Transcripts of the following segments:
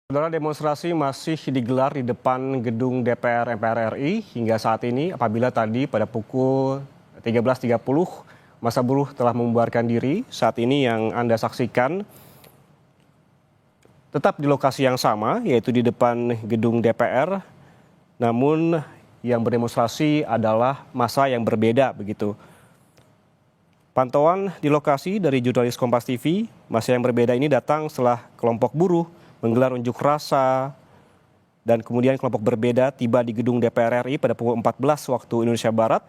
Saudara, demonstrasi masih digelar di depan gedung DPR MPR RI hingga saat ini apabila tadi pada pukul 13.30 massa buruh telah membubarkan diri. Saat ini yang Anda saksikan tetap di lokasi yang sama, yaitu di depan gedung DPR. Namun yang berdemonstrasi adalah massa yang berbeda begitu. Pantauan di lokasi dari jurnalis Kompas TV, massa yang berbeda ini datang setelah kelompok buruh menggelar unjuk rasa dan kemudian kelompok berbeda tiba di gedung DPR RI pada pukul 14 waktu Indonesia Barat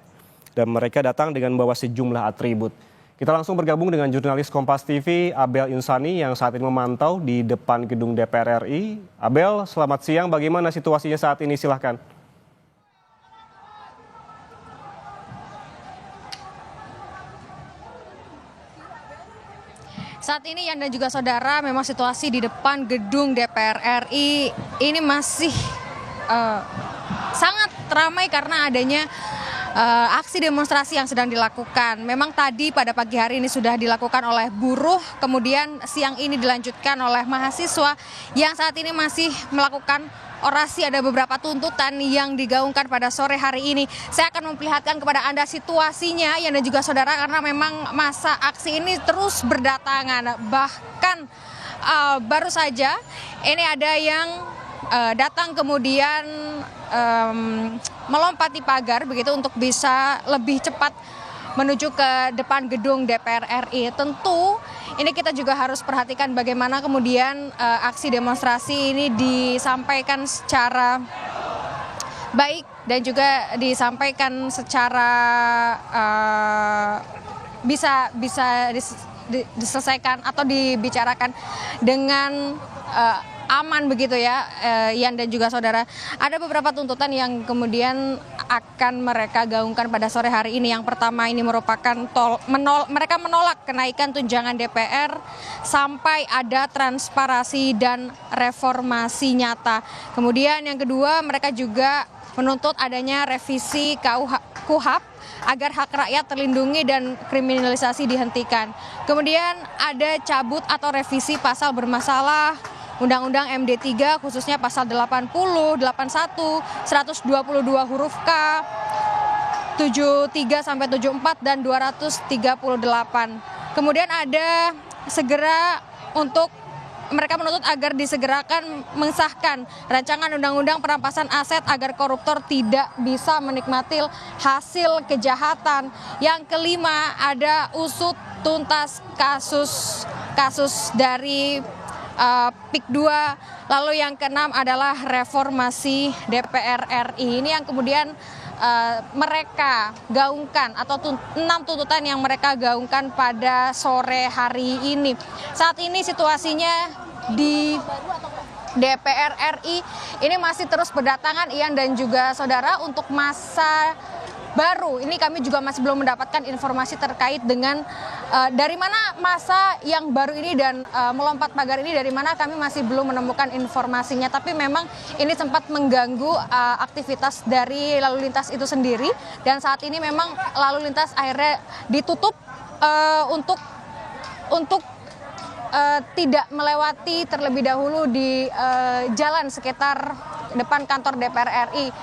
dan mereka datang dengan membawa sejumlah atribut. Kita langsung bergabung dengan jurnalis Kompas TV Abel Insani yang saat ini memantau di depan gedung DPR RI. Abel, selamat siang. Bagaimana situasinya saat ini? Silahkan. Saat ini Yan dan juga saudara, memang situasi di depan gedung DPR RI ini masih sangat ramai karena adanya aksi demonstrasi yang sedang dilakukan. Memang tadi pada pagi hari ini sudah dilakukan oleh buruh, kemudian siang ini dilanjutkan oleh mahasiswa yang saat ini masih melakukan orasi. Ada beberapa tuntutan yang digaungkan pada sore hari ini. Saya akan memperlihatkan kepada Anda situasinya Yan dan juga saudara, karena memang masa aksi ini terus berdatangan. Bahkan baru saja ini ada yang datang kemudian melompati pagar begitu untuk bisa lebih cepat menuju ke depan gedung DPR RI. Tentu ini kita juga harus perhatikan bagaimana kemudian aksi demonstrasi ini disampaikan secara baik dan juga disampaikan secara bisa diselesaikan atau dibicarakan dengan aman begitu ya, Yan dan juga saudara. Ada beberapa tuntutan yang kemudian akan mereka gaungkan pada sore hari ini. Yang pertama ini merupakan mereka menolak kenaikan tunjangan DPR sampai ada transparansi dan reformasi nyata. Kemudian yang kedua, mereka juga menuntut adanya revisi KUHP agar hak rakyat terlindungi dan kriminalisasi dihentikan. Kemudian ada cabut atau revisi pasal bermasalah Undang-Undang MD 3 khususnya pasal 80, 81, 122 huruf K, 73 sampai 74 dan 238. Kemudian ada segera untuk mereka menuntut agar disegerakan mengesahkan rancangan undang-undang perampasan aset agar koruptor tidak bisa menikmati hasil kejahatan. Yang kelima ada usut tuntas kasus dari PIK 2, lalu yang keenam adalah reformasi DPR RI. Ini yang kemudian mereka gaungkan atau 6 tuntutan yang mereka gaungkan pada sore hari ini. Saat ini situasinya di DPR RI ini masih terus berdatangan, Ian dan juga saudara, untuk masa baru. Ini kami juga masih belum mendapatkan informasi terkait dengan dari mana masa yang baru ini dan melompat pagar ini dari mana, kami masih belum menemukan informasinya. Tapi memang ini sempat mengganggu aktivitas dari lalu lintas itu sendiri, dan saat ini memang lalu lintas akhirnya ditutup untuk tidak melewati terlebih dahulu di jalan sekitar depan kantor DPR RI.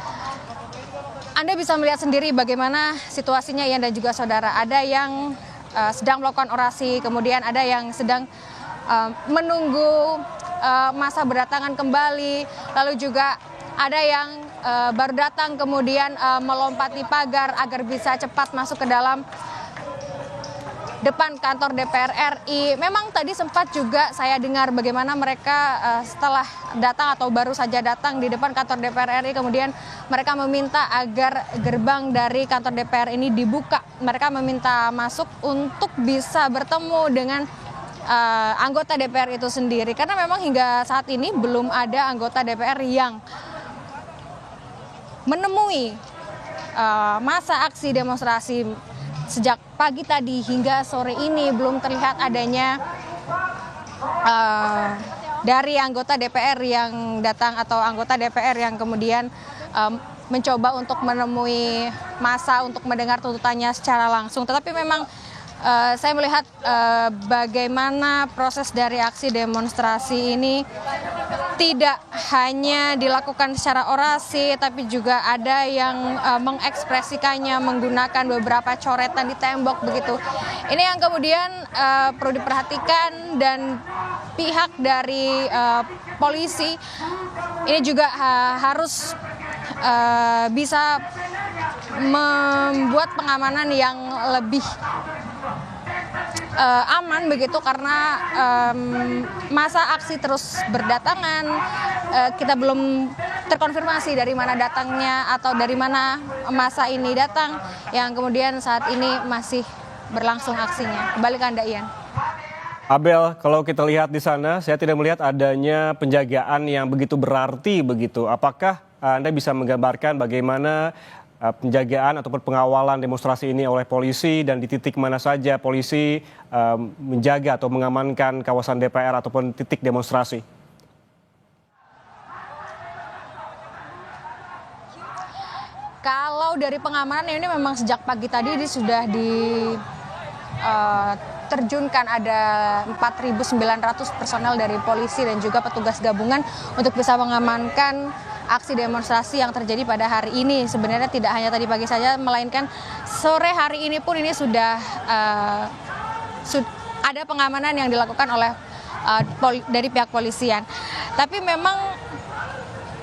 Anda bisa melihat sendiri bagaimana situasinya Yan dan juga saudara. Ada yang sedang melakukan orasi, kemudian ada yang sedang menunggu masa berdatangan kembali, lalu juga ada yang baru datang kemudian melompati pagar agar bisa cepat masuk ke dalam depan kantor DPR RI. Memang tadi sempat juga saya dengar bagaimana mereka setelah datang atau baru saja datang di depan kantor DPR RI, kemudian mereka meminta agar gerbang dari kantor DPR ini dibuka. Mereka meminta masuk untuk bisa bertemu dengan anggota DPR itu sendiri. Karena memang hingga saat ini belum ada anggota DPR yang menemui masa aksi demonstrasi. Sejak pagi tadi hingga sore ini belum terlihat adanya dari anggota DPR yang datang atau anggota DPR yang kemudian mencoba untuk menemui massa untuk mendengar tuntutannya secara langsung. Tetapi memang saya melihat bagaimana proses dari aksi demonstrasi ini tidak hanya dilakukan secara orasi, tapi juga ada yang mengekspresikannya menggunakan beberapa coretan di tembok begitu. Ini yang kemudian perlu diperhatikan, dan pihak dari polisi ini juga harus bisa membuat pengamanan yang lebih aman begitu, karena masa aksi terus berdatangan. Kita belum terkonfirmasi dari mana datangnya atau dari mana masa ini datang yang kemudian saat ini masih berlangsung aksinya. Kembali ke Anda, Ian. Abel, kalau kita lihat di sana, saya tidak melihat adanya penjagaan yang begitu berarti begitu. Apakah Anda bisa menggambarkan bagaimana penjagaan ataupun pengawalan demonstrasi ini oleh polisi, dan di titik mana saja polisi menjaga atau mengamankan kawasan DPR ataupun titik demonstrasi? Kalau dari pengamanan ini memang sejak pagi tadi ini sudah terjunkan ada 4.900 personel dari polisi dan juga petugas gabungan untuk bisa mengamankan aksi demonstrasi yang terjadi pada hari ini. Sebenarnya tidak hanya tadi pagi saja, melainkan sore hari ini pun ini sudah ada pengamanan yang dilakukan oleh dari pihak polisian. Tapi memang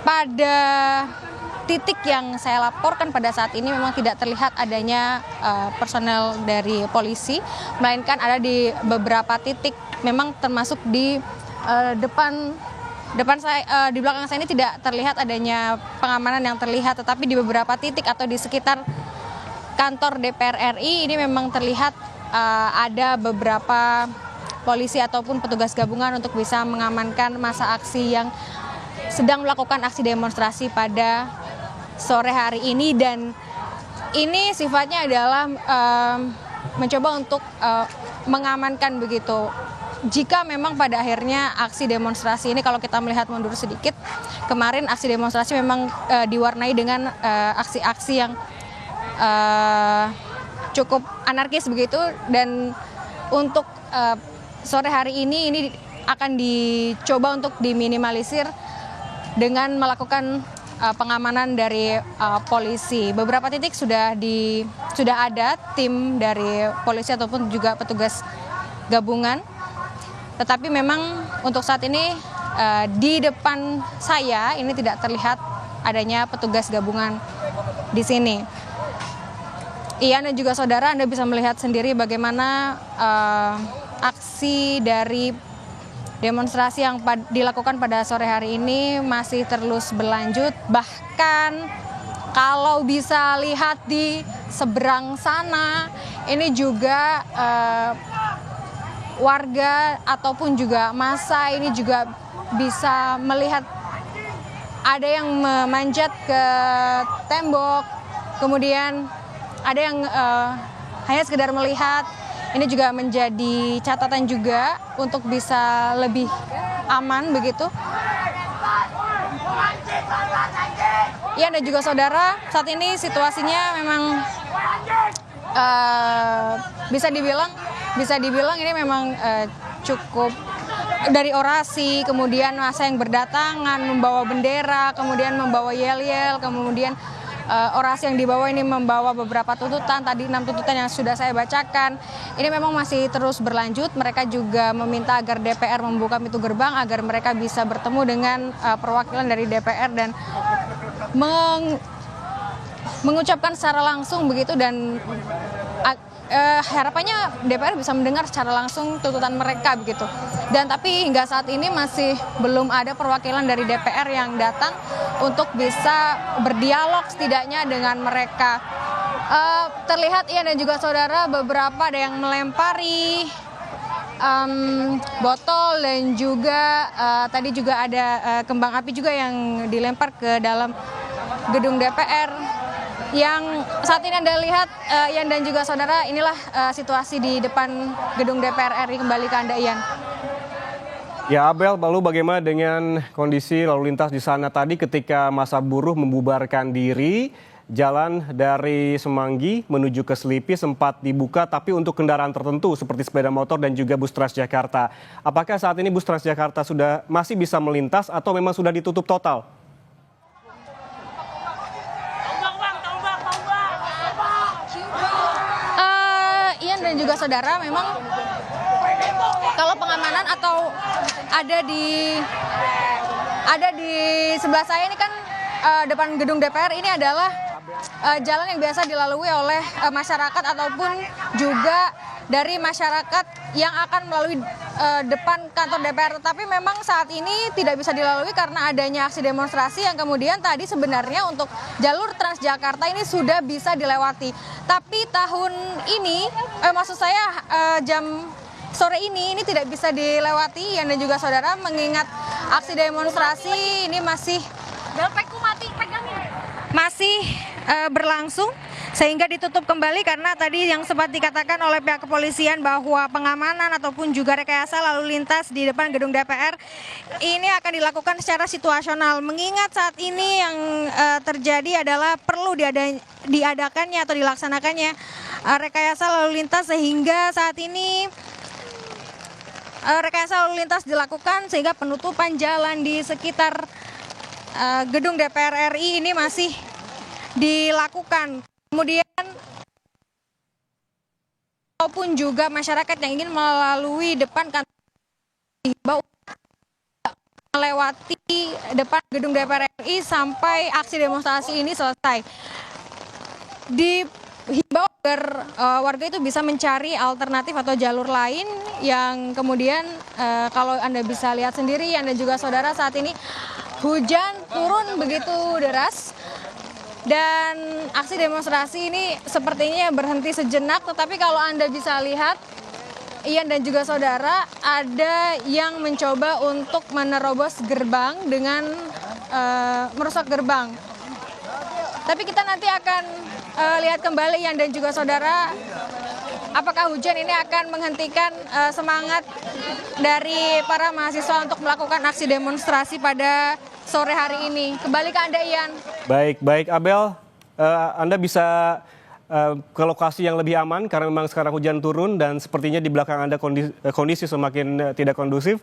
pada titik yang saya laporkan pada saat ini memang tidak terlihat adanya personel dari polisi, melainkan ada di beberapa titik, memang termasuk di depan saya, di belakang saya ini tidak terlihat adanya pengamanan yang terlihat, tetapi di beberapa titik atau di sekitar kantor DPR RI ini memang terlihat ada beberapa polisi ataupun petugas gabungan untuk bisa mengamankan masa aksi yang sedang melakukan aksi demonstrasi pada sore hari ini. Dan ini sifatnya adalah mencoba untuk mengamankan begitu. Jika memang pada akhirnya aksi demonstrasi ini, kalau kita melihat mundur sedikit, kemarin aksi demonstrasi memang diwarnai dengan aksi-aksi yang cukup anarkis begitu, dan untuk sore hari ini akan dicoba untuk diminimalisir dengan melakukan pengamanan dari polisi. Beberapa titik sudah ada tim dari polisi ataupun juga petugas gabungan. Tetapi memang untuk saat ini di depan saya ini tidak terlihat adanya petugas gabungan di sini. Ian dan juga saudara, Anda bisa melihat sendiri bagaimana aksi dari demonstrasi yang dilakukan pada sore hari ini masih terus berlanjut. Bahkan kalau bisa lihat di seberang sana, ini juga warga ataupun juga massa ini juga bisa melihat ada yang memanjat ke tembok, kemudian ada yang hanya sekedar melihat. Ini juga menjadi catatan juga untuk bisa lebih aman begitu. Ya, dan juga saudara, saat ini situasinya memang bisa dibilang ini memang cukup, dari orasi, kemudian massa yang berdatangan membawa bendera, kemudian membawa yel-yel, kemudian orasi yang dibawa ini membawa beberapa tuntutan, tadi 6 tuntutan yang sudah saya bacakan. Ini memang masih terus berlanjut. Mereka juga meminta agar DPR membuka pintu gerbang agar mereka bisa bertemu dengan perwakilan dari DPR dan mengucapkan secara langsung begitu, dan harapannya DPR bisa mendengar secara langsung tuntutan mereka begitu. Dan tapi hingga saat ini masih belum ada perwakilan dari DPR yang datang untuk bisa berdialog setidaknya dengan mereka. Terlihat ya, dan juga saudara, beberapa ada yang melempari botol, dan juga tadi juga ada kembang api juga yang dilempar ke dalam gedung DPR. Yang saat ini Anda lihat, Ian dan juga saudara, inilah situasi di depan gedung DPR RI. Kembali ke Anda, Ian. Ya, Abel, lalu bagaimana dengan kondisi lalu lintas di sana tadi ketika massa buruh membubarkan diri jalan dari Semanggi menuju ke Selipi sempat dibuka tapi untuk kendaraan tertentu seperti sepeda motor dan juga bus Transjakarta. Apakah saat ini bus Transjakarta masih bisa melintas atau memang sudah ditutup total? Ian dan juga saudara, memang kalau pengamanan atau ada di sebelah saya ini kan depan gedung DPR ini adalah jalan yang biasa dilalui oleh masyarakat ataupun juga dari masyarakat yang akan melalui depan kantor DPR. Tetapi memang saat ini tidak bisa dilalui karena adanya aksi demonstrasi yang kemudian tadi sebenarnya untuk jalur Transjakarta ini sudah bisa dilewati. Tapi tahun ini, maksud saya jam sore ini tidak bisa dilewati, Yan dan juga saudara, mengingat aksi demonstrasi ini masih berlangsung sehingga ditutup kembali karena tadi yang sempat dikatakan oleh pihak kepolisian bahwa pengamanan ataupun juga rekayasa lalu lintas di depan gedung DPR ini akan dilakukan secara situasional. Mengingat saat ini yang terjadi adalah perlu diadakannya atau dilaksanakannya rekayasa lalu lintas sehingga saat ini rekayasa lalu lintas dilakukan sehingga penutupan jalan di sekitar gedung DPR RI ini masih dilakukan. Kemudian maupun juga masyarakat yang ingin melalui depan kantor melewati depan gedung DPR RI sampai aksi demonstrasi ini selesai. Dihimbau agar warga itu bisa mencari alternatif atau jalur lain yang kemudian kalau Anda bisa lihat sendiri, Anda juga saudara, saat ini hujan turun begitu deras. Dan aksi demonstrasi ini sepertinya berhenti sejenak, tetapi kalau Anda bisa lihat, Ian dan juga saudara, ada yang mencoba untuk menerobos gerbang dengan merusak gerbang. Tapi kita nanti akan lihat kembali, Ian dan juga saudara, apakah hujan ini akan menghentikan semangat dari para mahasiswa untuk melakukan aksi demonstrasi pada sore hari ini. Kembali ke Anda, Ian. Baik Abel, Anda bisa ke lokasi yang lebih aman karena memang sekarang hujan turun dan sepertinya di belakang Anda kondisi semakin tidak kondusif.